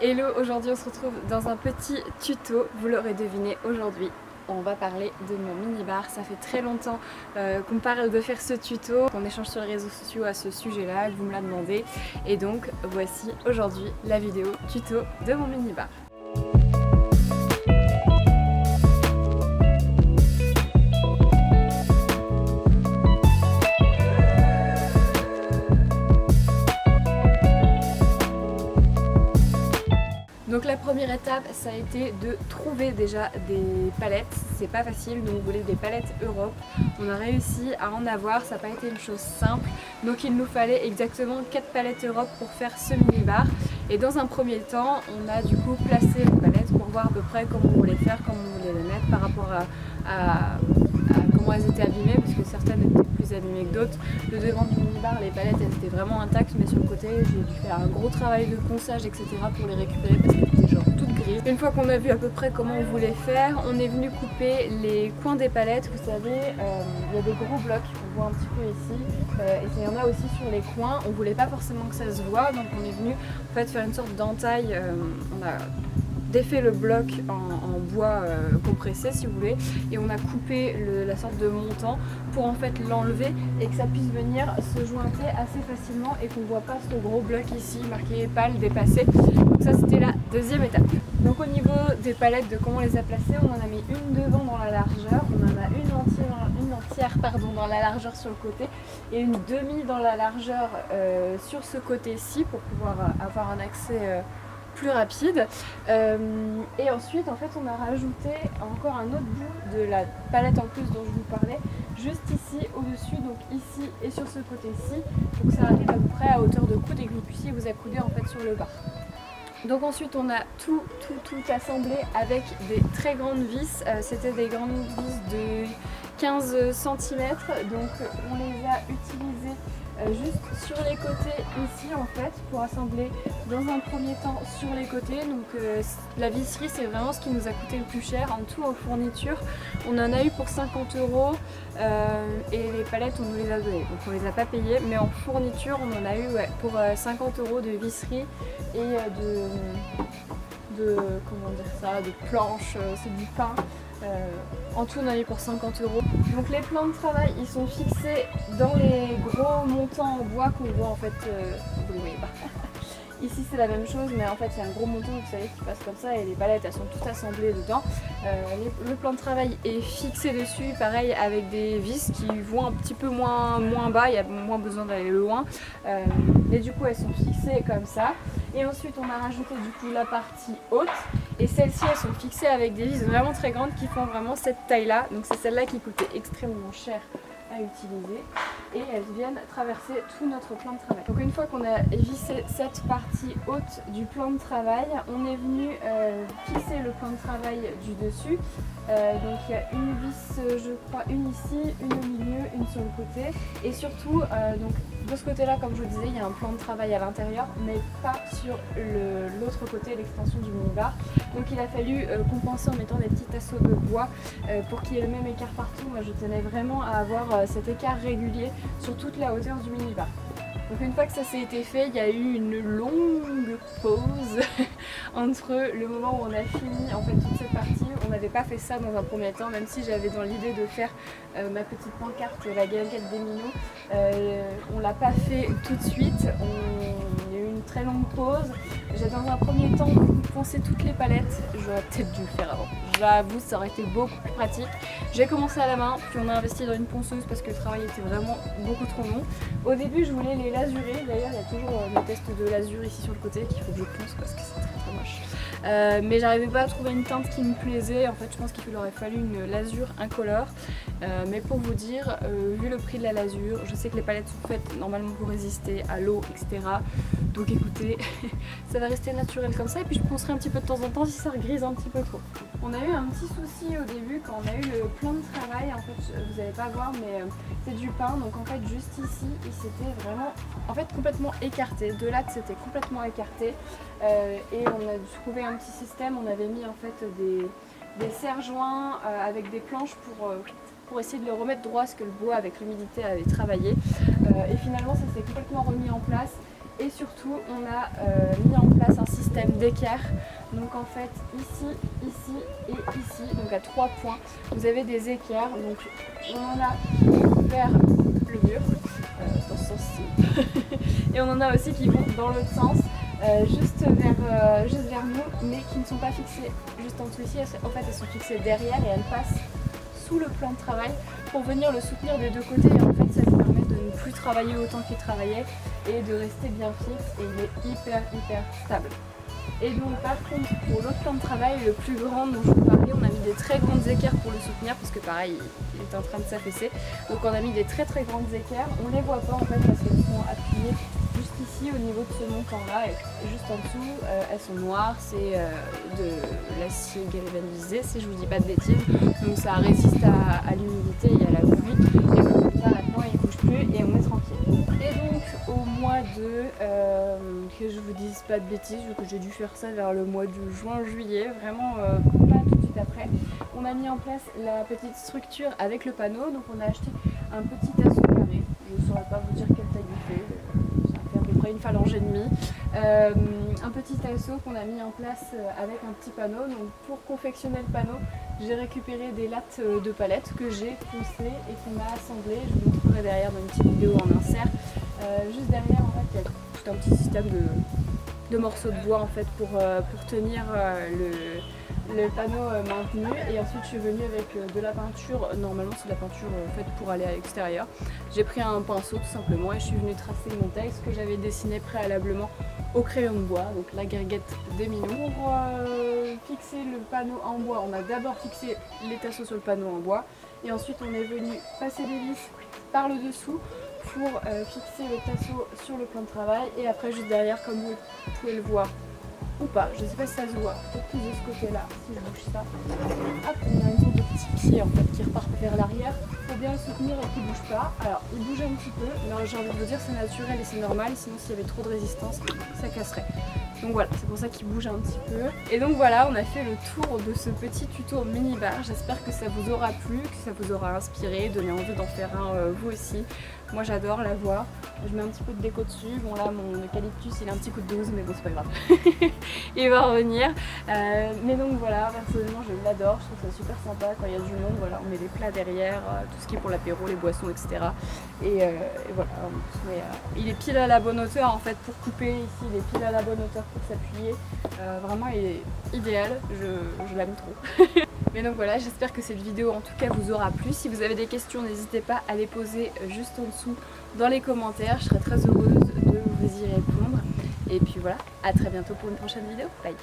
Hello, aujourd'hui on se retrouve dans un petit tuto, vous l'aurez deviné aujourd'hui. On va parler de mon minibar. Ça fait très longtemps qu'on parle de faire ce tuto, qu'on échange sur les réseaux sociaux à ce sujet-là, que vous me la demandez. Et donc voici aujourd'hui la vidéo tuto de mon minibar. Donc la première étape, ça a été de trouver déjà des palettes. C'est pas facile, donc on voulait des palettes Europe. On a réussi à en avoir, ça n'a pas été une chose simple. Donc il nous fallait exactement 4 palettes Europe pour faire ce minibar. Et dans un premier temps, on a du coup placé les palettes pour voir à peu près comment on voulait faire, comment on voulait les mettre par rapport à comment elles étaient abîmées, parce que certaines étaient plus abîmées que d'autres. Le devant du minibar, les palettes elles étaient vraiment intactes, mais sur le côté j'ai dû faire un gros travail de ponçage, etc. pour les récupérer parce qu'elles étaient genre toutes grises. Une fois qu'on a vu à peu près comment on voulait faire, on est venu couper les coins des palettes. Vous savez, il y a des gros blocs, on voit un petit peu ici, et il y en a aussi sur les coins. On voulait pas forcément que ça se voit, donc on est venu en fait faire une sorte d'entaille. On a défait le bloc en bois compressé si vous voulez, et on a coupé la sorte de montant pour en fait l'enlever et que ça puisse venir se jointer assez facilement et qu'on voit pas ce gros bloc ici marqué pale dépassé. Donc ça c'était la deuxième étape. Donc au niveau des palettes, de comment on les a placées, on en a mis une devant dans la largeur, on en a une entière dans la largeur sur le côté et une demi dans la largeur sur ce côté-ci pour pouvoir avoir un accès plus rapide. Et ensuite en fait on a rajouté encore un autre bout de la palette en plus dont je vous parlais, juste ici au dessus, donc ici et sur ce côté-ci, donc ça arrive à peu près à hauteur de coude et que vous puissiez vous accouder en fait sur le bas. Donc ensuite on a tout assemblé avec des très grandes vis, c'était des grandes vis de 15 cm, donc on les a utilisées juste sur les côtés ici en fait pour assembler dans un premier temps sur les côtés. Donc la visserie c'est vraiment ce qui nous a coûté le plus cher. En tout en fourniture on en a eu pour 50 € et les palettes on nous les a données, donc on les a pas payées, mais en fourniture on en a eu pour 50 € de visserie et de comment dire ça, de planches, c'est du pain. En tout on a eu pour 50 €. Donc les plans de travail ils sont fixés dans les gros montants en bois qu'on voit en fait, vous les voyez pas. Ici c'est la même chose, mais en fait c'est un gros montant, vous savez, qui passe comme ça et les palettes elles sont toutes assemblées dedans. Le plan de travail est fixé dessus, pareil avec des vis qui vont un petit peu moins bas, il y a moins besoin d'aller loin. Mais du coup elles sont fixées comme ça. Et ensuite on a rajouté du coup la partie haute. Et celles-ci elles sont fixées avec des vis vraiment très grandes qui font vraiment cette taille là. Donc c'est celle-là qui coûtait extrêmement cher à utiliser et elles viennent traverser tout notre plan de travail. Donc une fois qu'on a vissé cette partie haute du plan de travail, on est venu fixer le plan de travail du dessus. Donc il y a une vis, je crois, une ici, une au milieu, une sur le côté, et surtout donc de ce côté là, comme je vous disais, il y a un plan de travail à l'intérieur mais pas sur l'autre côté, l'extension du minibar. Donc il a fallu compenser en mettant des petits tasseaux de bois pour qu'il y ait le même écart partout. Moi je tenais vraiment à avoir cet écart régulier sur toute la hauteur du minibar. Donc une fois que ça s'est été fait, il y a eu une longue pause entre le moment où on a fini en fait toute cette partie. On n'avait pas fait ça dans un premier temps, même si j'avais dans l'idée de faire ma petite pancarte, la galette des minots. On l'a pas fait tout de suite, il y a eu une très longue pause. J'ai dans un premier temps poncé toutes les palettes, j'aurais peut-être dû le faire avant. J'avoue, ça aurait été beaucoup plus pratique. J'ai commencé à la main, puis on a investi dans une ponceuse parce que le travail était vraiment beaucoup trop long. Au début, je voulais les lazurer. D'ailleurs, il y a toujours le test de lasure ici sur le côté qu'il faut que je ponce parce que c'est très moche. Mais j'arrivais pas à trouver une teinte qui me plaisait. En fait, je pense qu'il aurait fallu une lasure incolore. Mais pour vous dire, vu le prix de la lasure, je sais que les palettes sont faites normalement pour résister à l'eau, etc. Donc écoutez, ça va rester naturel comme ça. Et puis je poncerai un petit peu de temps en temps si ça regrise un petit peu trop. On a eu un petit souci au début quand on a eu le plan de travail. En fait, vous n'allez pas voir, mais c'est du pain. Donc en fait, juste ici, il s'était vraiment, en fait, complètement écarté. De là, c'était complètement écarté. Et on a dû trouver un petit système. On avait mis en fait des serre-joints avec des planches pour essayer de le remettre droit, parce que le bois avec l'humidité avait travaillé. Et finalement, ça s'est complètement remis en place. Et surtout on a mis en place un système d'équerre. Donc en fait ici, ici et ici, donc à 3 points, vous avez des équerres. Donc on en a vers le mur, dans ce sens-ci. Et on en a aussi qui vont dans l'autre sens, juste vers nous, mais qui ne sont pas fixées juste en dessous ici. En fait elles sont fixées derrière et elles passent sous le plan de travail pour venir le soutenir des deux côtés. Et en fait ça lui permet de ne plus travailler autant qu'il travaillait et de rester bien fixe, et il est hyper stable. Et donc par contre pour l'autre plan de travail, le plus grand dont je vous parlais, on a mis des très grandes équerres pour le soutenir parce que pareil il est en train de s'affaisser. Donc on a mis des très grandes équerres, on les voit pas en fait parce qu'elles sont appuyées juste ici au niveau de ce montant là, et juste en dessous elles sont noires, c'est de l'acier galvanisé si je vous dis pas de bêtises, donc ça résiste à l'humidité et à la pluie, et comme ça maintenant il bouge plus et on est tranquille. Et donc au mois de, que je vous dise pas de bêtises, vu que j'ai dû faire ça vers le mois de juin-juillet, vraiment pas tout de suite après, on a mis en place la petite structure avec le panneau. Donc on a acheté un petit assaut carré, je ne saurais pas vous dire quelle taille il fait, ça fait à peu près une phalange et demie, un petit assaut qu'on a mis en place avec un petit panneau. Donc pour confectionner le panneau, j'ai récupéré des lattes de palettes que j'ai poncées et qu'on a assemblées. Je vous montrerai derrière dans une petite vidéo en insert. Juste derrière en fait il y a tout un petit système de morceaux de bois en fait pour tenir le panneau maintenu. Et ensuite je suis venue avec de la peinture, normalement c'est de la peinture faite pour aller à l'extérieur. J'ai pris un pinceau tout simplement et je suis venue tracer mon texte que j'avais dessiné préalablement au crayon de bois, donc la guinguette des Minots. Pour fixer le panneau en bois, on a d'abord fixé les tasseaux sur le panneau en bois et ensuite on est venu passer des vis par le dessous pour fixer le tasseau sur le plan de travail. Et après juste derrière, comme vous pouvez le voir ou pas, je sais pas si ça se voit, peut-être plus de ce côté là, si je bouge ça, hop, on a une sorte de petit pied en fait qui repart vers l'arrière pour bien le soutenir et qu'il bouge pas. Alors il bouge un petit peu, mais j'ai envie de vous dire c'est naturel et c'est normal, sinon s'il y avait trop de résistance ça casserait. Donc voilà, c'est pour ça qu'il bouge un petit peu. Et donc voilà, on a fait le tour de ce petit tuto mini bar. J'espère que ça vous aura plu, que ça vous aura inspiré, donné envie d'en faire un vous aussi. Moi j'adore l'avoir. Je mets un petit peu de déco dessus. Bon là mon eucalyptus il a un petit coup de 12 mais bon c'est pas grave. Il va revenir. Mais donc voilà, personnellement je l'adore. Je trouve ça super sympa quand il y a du monde. Voilà, on met des plats derrière, tout ce qui est pour l'apéro, les boissons, etc. Et voilà, il est pile à la bonne hauteur en fait pour couper ici. Il est pile à la bonne hauteur pour s'appuyer. Vraiment il est idéal. Je l'aime trop. Mais donc voilà, j'espère que cette vidéo en tout cas vous aura plu. Si vous avez des questions, n'hésitez pas à les poser juste en dessous dans les commentaires. Je serai très heureuse de vous y répondre. Et puis voilà, à très bientôt pour une prochaine vidéo. Bye!